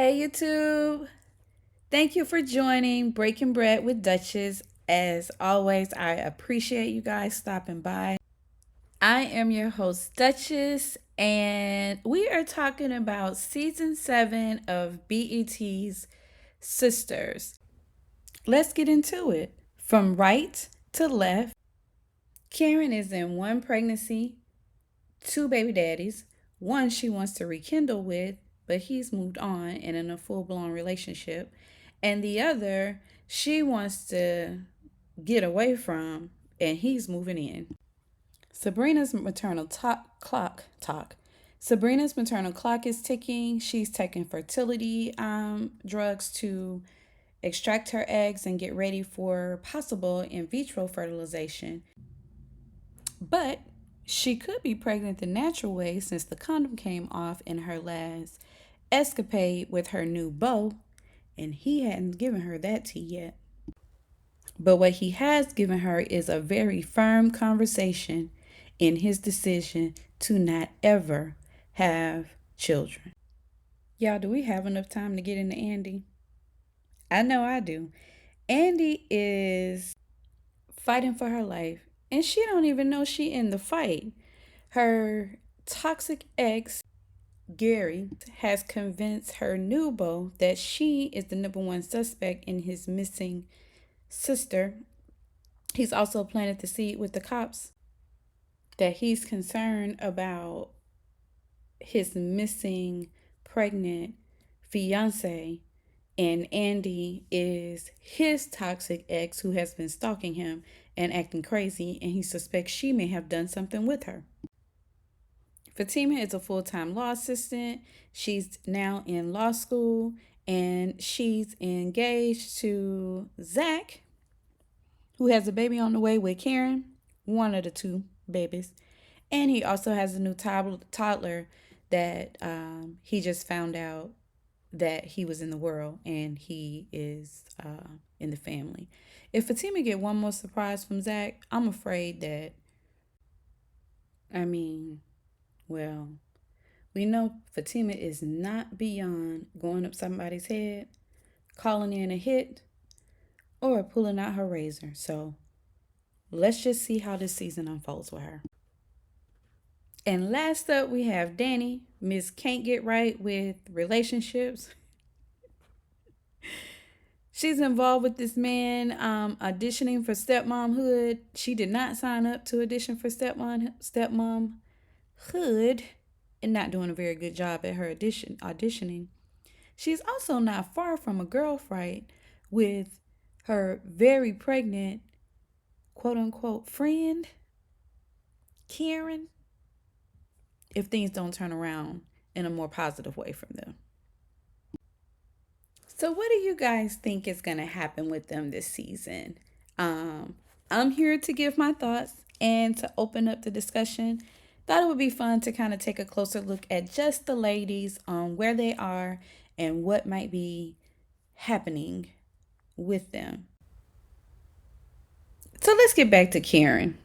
Hey YouTube! Thank you for joining Breaking Bread with Duchess. As always, I appreciate you guys stopping by. I am your host, Duchess, and we are talking about season 7 of BET's Sisters. Let's get into it. From right to left, Karen is in one pregnancy, two baby daddies. One she wants to rekindle with, but he's moved on and in a full blown relationship. And the other she wants to get away from, and he's moving in. Sabrina's maternal clock. Sabrina's maternal clock is ticking. She's taking fertility drugs to extract her eggs and get ready for possible in vitro fertilization. But she could be pregnant the natural way since the condom came off in her last escapade with her new beau, and he hadn't given her that tea yet. But what he has given her is a very firm conversation in his decision to not ever have children. Y'all, do we have enough time to get into Andy? I know I do. Andy is fighting for her life, and she don't even know she in the fight. Her toxic ex, Gary, has convinced her new beau that she is the number one suspect in his missing sister. He's also planted the seed with the cops that he's concerned about his missing pregnant fiance, and Andy is his toxic ex who has been stalking him and acting crazy, and he suspects she may have done something with her. Fatima is a full-time law assistant. She's now in law school, and she's engaged to Zach, who has a baby on the way with Karen, one of the two babies. And he also has a new toddler that he just found out that he was in the world, and he is in the family. If Fatima get one more surprise from Zach, I'm afraid that, well, we know Fatima is not beyond going up somebody's head, calling in a hit, or pulling out her razor. So let's just see how this season unfolds with her. And last up, we have Danny. Miss Can't Get Right with relationships. She's involved with this man auditioning for stepmomhood. She did not sign up to audition for stepmomhood, and not doing a very good job at her auditioning. She's also not far from a girl fight with her very pregnant, quote unquote, friend, Karen, if things don't turn around in a more positive way from them. So, what do you guys think is going to happen with them this season? I'm here to give my thoughts and to open up the discussion. Thought it would be fun to kind of take a closer look at just the ladies on where they are and what might be happening with them. So, let's get back to Karen.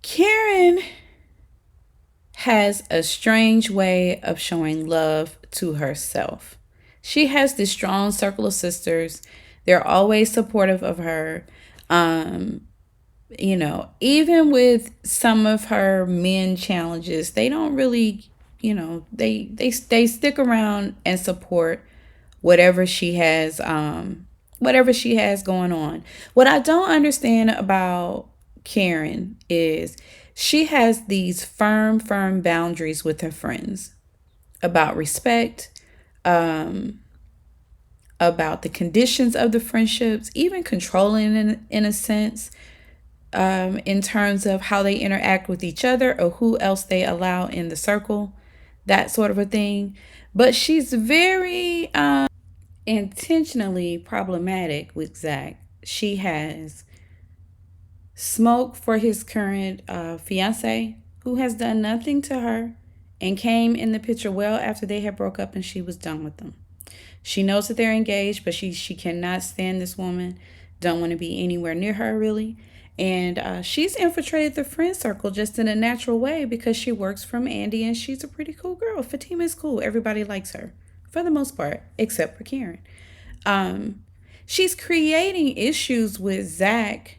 Karen has a strange way of showing love to herself. She has this strong circle of sisters. They're always supportive of her. Even with some of her men challenges, they don't really, they stick around and support whatever she has going on. What I don't understand about Karen is she has these firm boundaries with her friends about respect, about the conditions of the friendships, even controlling in a sense, in terms of how they interact with each other or who else they allow in the circle, that sort of a thing. But she's very intentionally problematic with Zach. She has smoke for his current fiance, who has done nothing to her and came in the picture well after they had broke up and she was done with them. She knows that they're engaged, but she cannot stand this woman, don't want to be anywhere near her really. And she's infiltrated the friend circle just in a natural way because she works from Andy and she's a pretty cool girl. Fatima is cool. Everybody likes her for the most part, except for Karen. Um, she's creating issues with Zach.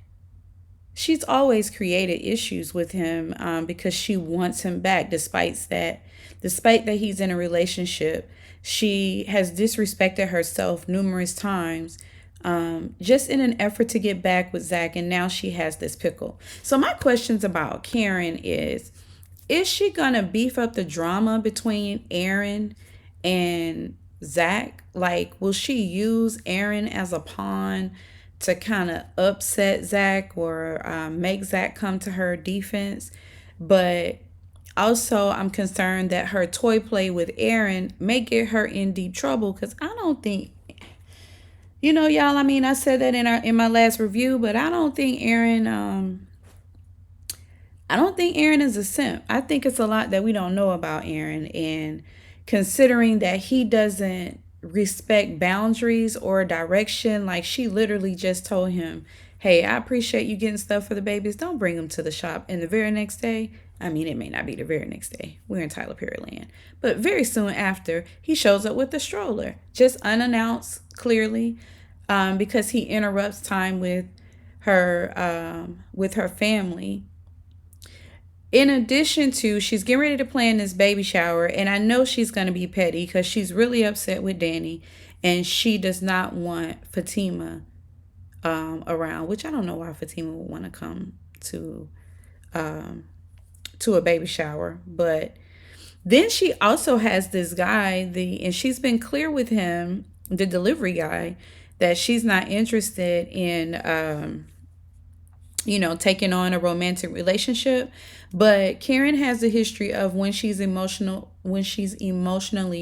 She's always created issues with him because she wants him back, despite that he's in a relationship. She has disrespected herself numerous times, just in an effort to get back with Zach, and now she has this pickle. So my questions about Karen is she gonna beef up the drama between Aaron and Zach? Like, will she use Aaron as a pawn to kind of upset Zach or make Zach come to her defense? But also, I'm concerned that her toy play with Aaron may get her in deep trouble because I don't think, y'all. I mean, I said that in my last review, but I don't think Aaron. I don't think Aaron is a simp. I think it's a lot that we don't know about Aaron. And considering that he doesn't respect boundaries or direction, like she literally just told him, hey, I appreciate you getting stuff for the babies. Don't bring them to the shop. And the very next day, I mean, it may not be the very next day. We're in Tyler Perry land. But very soon after, he shows up with the stroller, just unannounced, clearly, because he interrupts time with her family. In addition to, she's getting ready to plan this baby shower, and I know she's going to be petty because she's really upset with Danny, and she does not want Fatima around, which I don't know why Fatima would want to come to a baby shower. But then she also has this guy, and she's been clear with him, the delivery guy, that she's not interested in taking on a romantic relationship. But Karen has a history of when she's emotionally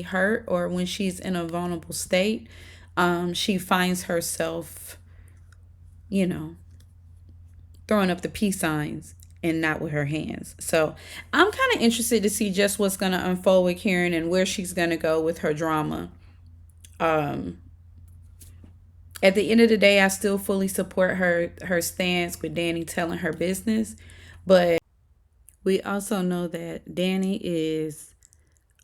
hurt or when she's in a vulnerable state, she finds herself, throwing up the peace signs and not with her hands. So I'm kind of interested to see just what's going to unfold with Karen and where she's going to go with her drama. At the end of the day, I still fully support her stance with Danny telling her business. But we also know that Danny is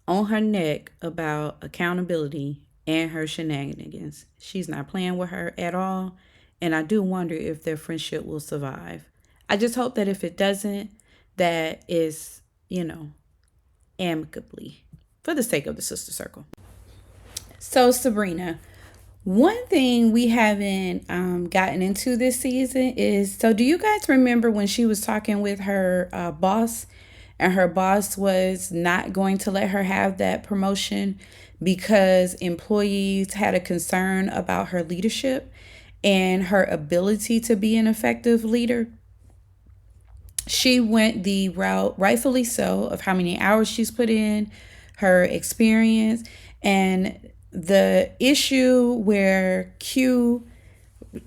on her neck about accountability and her shenanigans. She's not playing with her at all. And I do wonder if their friendship will survive. I just hope that if it doesn't, that is, amicably for the sake of the sister circle. So Sabrina, one thing we haven't gotten into this season is, so do you guys remember when she was talking with her boss, and her boss was not going to let her have that promotion because employees had a concern about her leadership and her ability to be an effective leader? She went the route, rightfully so, of how many hours she's put in, her experience, and the issue where Q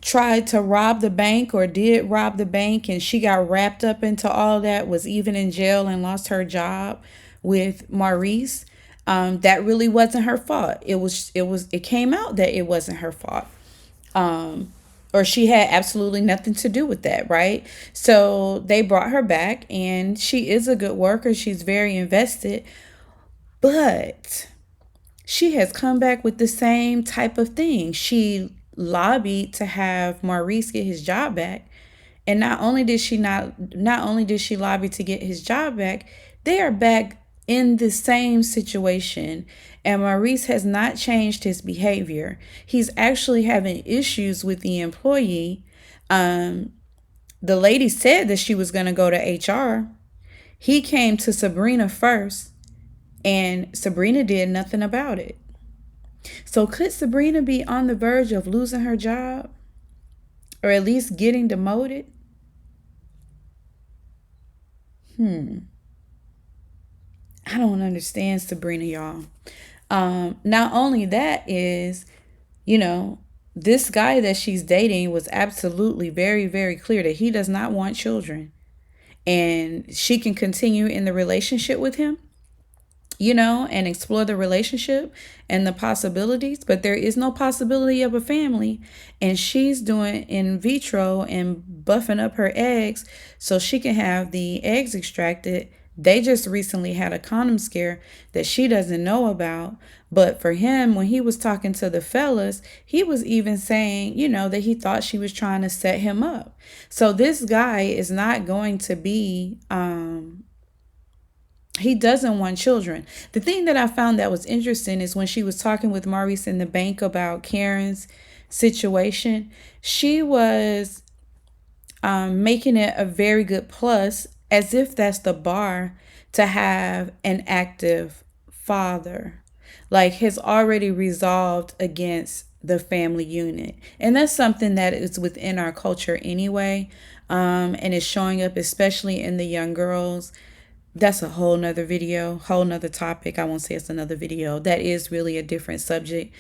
tried to rob the bank or did rob the bank and she got wrapped up into all that, was even in jail and lost her job with Maurice. That really wasn't her fault. It came out that it wasn't her fault. Or she had absolutely nothing to do with that, right? So they brought her back and she is a good worker. She's very invested. But she has come back with the same type of thing. She lobbied to have Maurice get his job back. And not only did she lobby to get his job back, they are back in the same situation. And Maurice has not changed his behavior. He's actually having issues with the employee. The lady said that she was going to go to HR. He came to Sabrina first, and Sabrina did nothing about it. So could Sabrina be on the verge of losing her job, or at least getting demoted? I don't understand Sabrina, y'all. Not only that is, this guy that she's dating was absolutely very, very clear that he does not want children. And she can continue in the relationship with him. and explore the relationship and the possibilities. But there is no possibility of a family. And she's doing in vitro and buffing up her eggs so she can have the eggs extracted. They just recently had a condom scare that she doesn't know about. But for him, when he was talking to the fellas, he was even saying, that he thought she was trying to set him up. So this guy is not going to be he doesn't want children. The thing that I found that was interesting is when she was talking with Maurice in the bank about Karen's situation, she was making it a very good plus, as if that's the bar to have an active father. Like, has already resolved against the family unit. And that's something that is within our culture anyway. And is showing up, especially in the young girls. That's a whole nother video, whole nother topic. I won't say it's another video. That is really a different subject.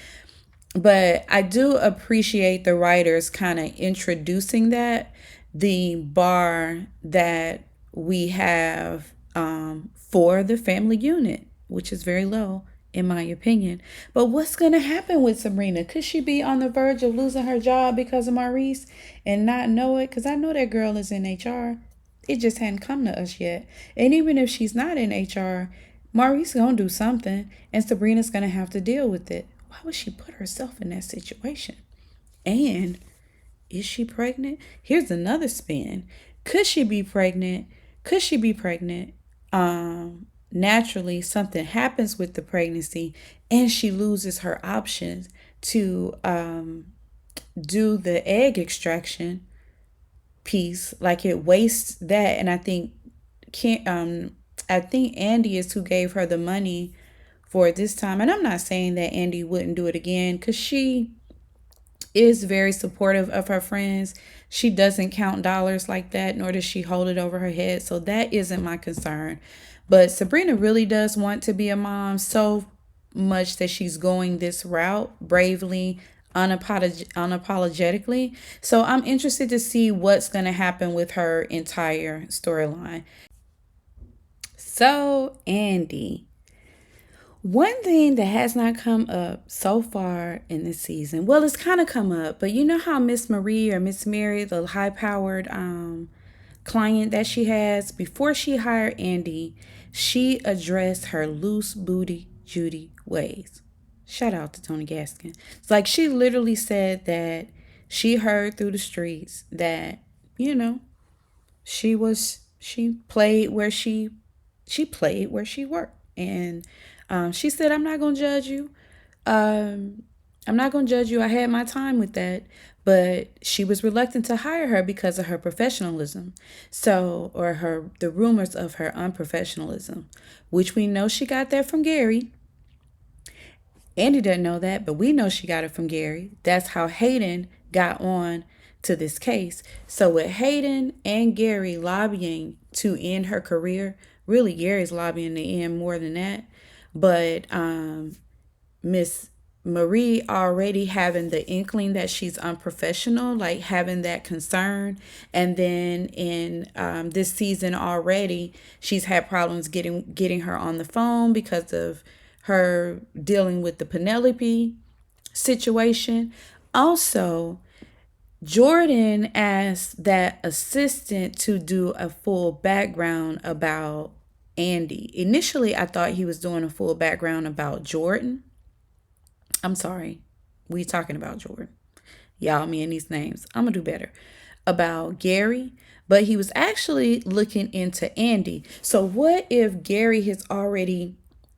But I do appreciate the writers kind of introducing that, the bar that we have for the family unit, which is very low in my opinion. But what's going to happen with Sabrina? Could she be on the verge of losing her job because of Maurice and not know it? Because I know that girl is in HR. It just hadn't come to us yet. And even if she's not in HR, Maurice going to do something and Sabrina's going to have to deal with it. Why would she put herself in that situation? And is she pregnant? Here's another spin. Could she be pregnant? Could she be pregnant? Naturally, something happens with the pregnancy and she loses her options to do the egg extraction piece. Like, it wastes that. And I think Andy is who gave her the money for this time. And I'm not saying that Andy wouldn't do it again, because she is very supportive of her friends. She doesn't count dollars like that, nor does she hold it over her head. So that isn't my concern. But Sabrina really does want to be a mom so much that she's going this route bravely, unapologetically. So I'm interested to see what's going to happen with her entire storyline. So, Andy. One thing that has not come up so far in this season, well, it's kind of come up, but you know how Miss Marie or Miss Mary, the high powered client that she has, before she hired Andy, she addressed her loose booty Judy ways. Shout out to Tony Gaskin. It's like she literally said that she heard through the streets that, she played where she played where she worked. And she said, I'm not going to judge you. I'm not going to judge you. I had my time with that. But she was reluctant to hire her because of her professionalism. Or the rumors of her unprofessionalism, which we know she got that from Gary. Andy doesn't know that, but we know she got it from Gary. That's how Hayden got on to this case. So with Hayden and Gary lobbying to end her career, really Gary's lobbying to end more than that. But Miss Marie already having the inkling that she's unprofessional, like having that concern. And then in this season already, she's had problems getting her on the phone because of her dealing with the Penelope situation. Also, Jordan asked that assistant to do a full background about Andy. Initially, I thought he was doing a full background about Jordan. I'm sorry. We talking about Jordan. Y'all, me and these names. I'm going to do better. About Gary. But he was actually looking into Andy. So what if Gary has already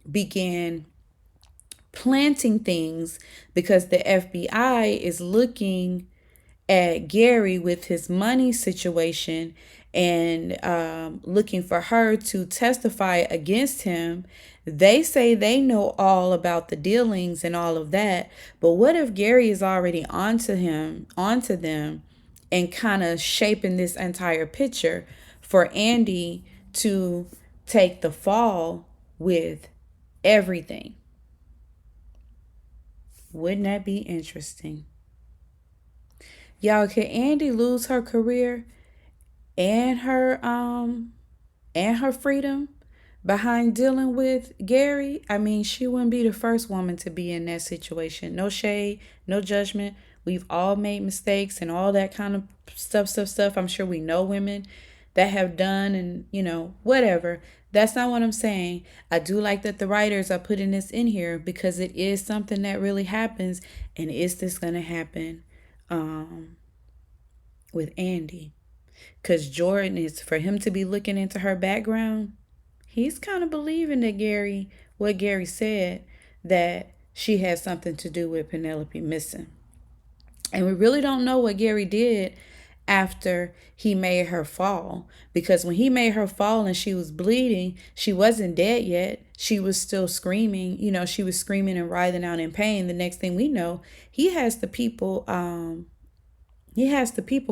began planting things because the FBI is looking at Gary with his money situation and looking for her to testify against him. They say they know all about the dealings and all of that. But what if Gary is already onto them, and kind of shaping this entire picture for Andy to take the fall with everything? Wouldn't that be interesting? Y'all, could Andy lose her career and her freedom behind dealing with Gary, I mean, she wouldn't be the first woman to be in that situation. No shade, no judgment. We've all made mistakes and all that kind of stuff. I'm sure we know women that have done and, whatever. That's not what I'm saying. I do like that the writers are putting this in here because it is something that really happens. And is this going to happen with Andy? Because Jordan is, for him to be looking into her background, he's kind of believing that what Gary said, that she had something to do with Penelope missing. And we really don't know what Gary did after he made her fall. Because when he made her fall and she was bleeding, she wasn't dead yet. She was still screaming. She was screaming and writhing out in pain. The next thing we know, he has the people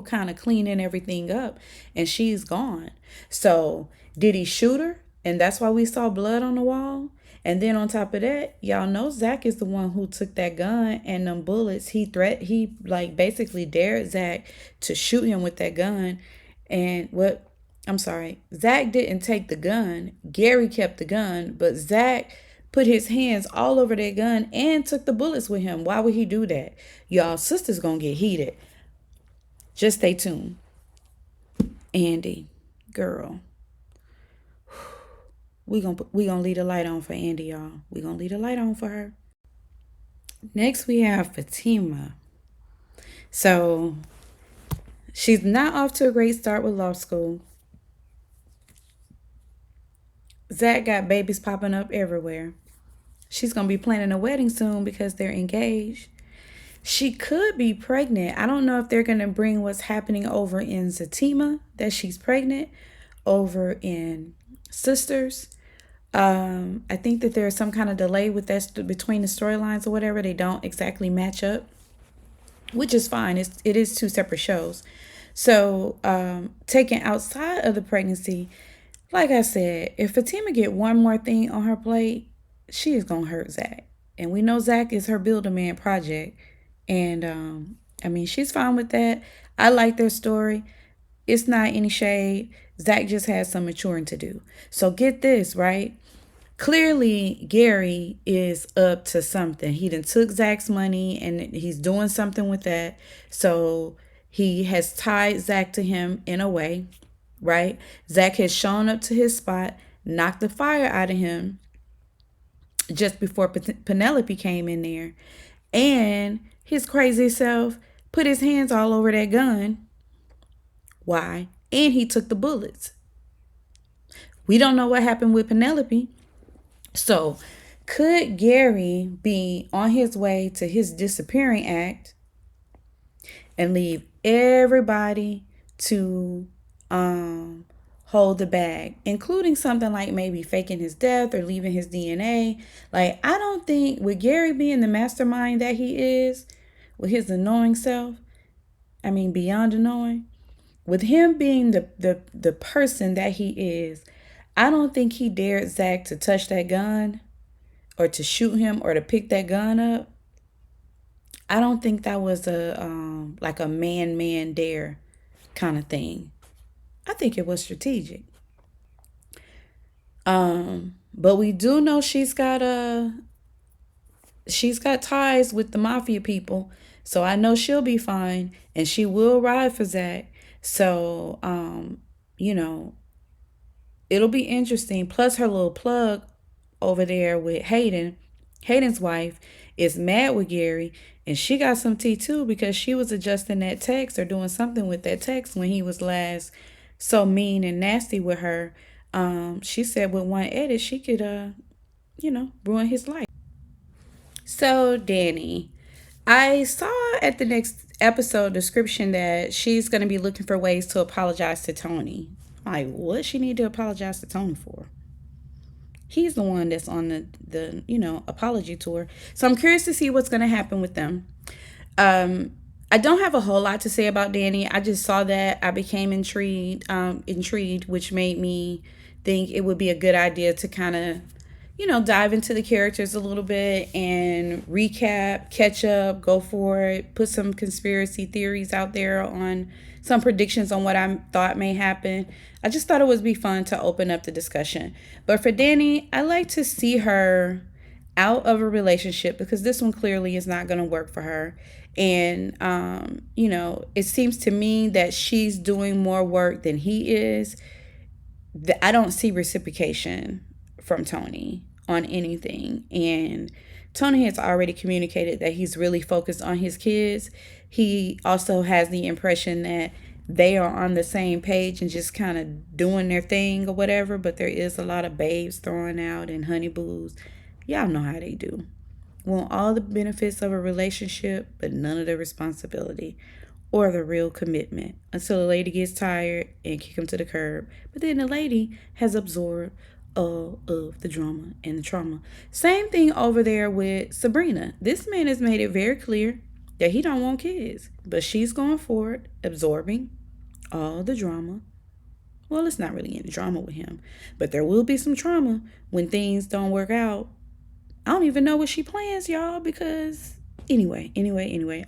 kind of cleaning everything up, and she's gone. So did he shoot her? And that's why we saw blood on the wall. And then on top of that, y'all know Zach is the one who took that gun and them bullets. He basically dared Zach to shoot him with that gun. And Zach didn't take the gun. Gary kept the gun, but Zach put his hands all over that gun and took the bullets with him. Why would he do that? Y'all, sister's gonna get heated. Just stay tuned. Andy, girl. We gonna leave the light on for Andy, y'all. We gonna leave the light on for her. Next we have Fatima. So she's not off to a great start with law school. Zach got babies popping up everywhere. She's gonna be planning a wedding soon because they're engaged. She could be pregnant. I don't know if they're going to bring what's happening over in Fatima, that she's pregnant, over in Sisters. I think that there's some kind of delay with that between the storylines or whatever. They don't exactly match up, which is fine. It is two separate shows. So taken outside of the pregnancy, like I said, if Fatima get one more thing on her plate, she is going to hurt Zach. And we know Zach is her Build-A-Man project. And she's fine with that. I like their story. It's not any shade. Zach just has some maturing to do. So get this, right? Clearly, Gary is up to something. He done took Zach's money and he's doing something with that. So he has tied Zach to him in a way, right? Zach has shown up to his spot, knocked the fire out of him just before Penelope came in there. And his crazy self put his hands all over that gun. Why? And he took the bullets. We don't know what happened with Penelope. So could Gary be on his way to his disappearing act and leave everybody to hold the bag, including something like maybe faking his death or leaving his DNA? Like, I don't think, with Gary being the mastermind that he is, with his annoying self, beyond annoying, with him being the person that he is, I don't think he dared Zach to touch that gun or to shoot him or to pick that gun up. I don't think that was a man dare kind of thing. I think it was strategic. But we do know she's got ties with the mafia people, so I know she'll be fine and she will ride for Zach. So it'll be interesting. Plus her little plug over there with Hayden's wife is mad with Gary, and she got some tea too because she was adjusting that text or doing something with that text when he was last so mean and nasty with her. She said with one edit she could ruin his life. So Danny, I saw at the next episode description that she's going to be looking for ways to apologize to Tony. I'm like, what she need to apologize to Tony for? He's the one that's on the apology tour. So I'm curious to see what's going to happen with them. I don't have a whole lot to say about Danny. I just saw that. I became intrigued, which made me think it would be a good idea to kind of dive into the characters a little bit and recap, catch up, go for it, put some conspiracy theories out there on some predictions on what I thought may happen. I just thought it would be fun to open up the discussion. But for Danny, I like to see her out of a relationship because this one clearly is not going to work for her. And, it seems to me that she's doing more work than he is. I don't see reciprocation from Tony on anything. And Tony has already communicated that he's really focused on his kids. He also has the impression that they are on the same page and just kind of doing their thing or whatever, but there is a lot of babes throwing out and honeyboos. Y'all know how they do. Want all the benefits of a relationship, but none of the responsibility or the real commitment until the lady gets tired and kick him to the curb. But then the lady has absorbed all of the drama and the trauma. Same thing over there with Sabrina. This man has made it very clear that he don't want kids, but she's going for it, absorbing all the drama. Well, it's not really any drama with him, but there will be some trauma when things don't work out. I don't even know what she plans, y'all, because anyway,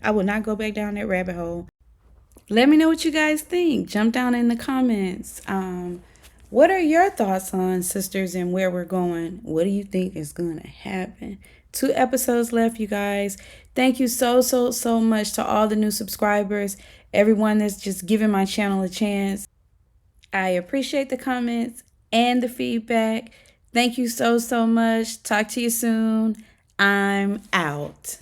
I will not go back down that rabbit hole. Let me know what you guys think. Jump down in the comments. What are your thoughts on Sisters and where we're going? What do you think is going to happen? 2 episodes left, you guys. Thank you so much to all the new subscribers, everyone that's just giving my channel a chance. I appreciate the comments and the feedback. Thank you so much. Talk to you soon. I'm out.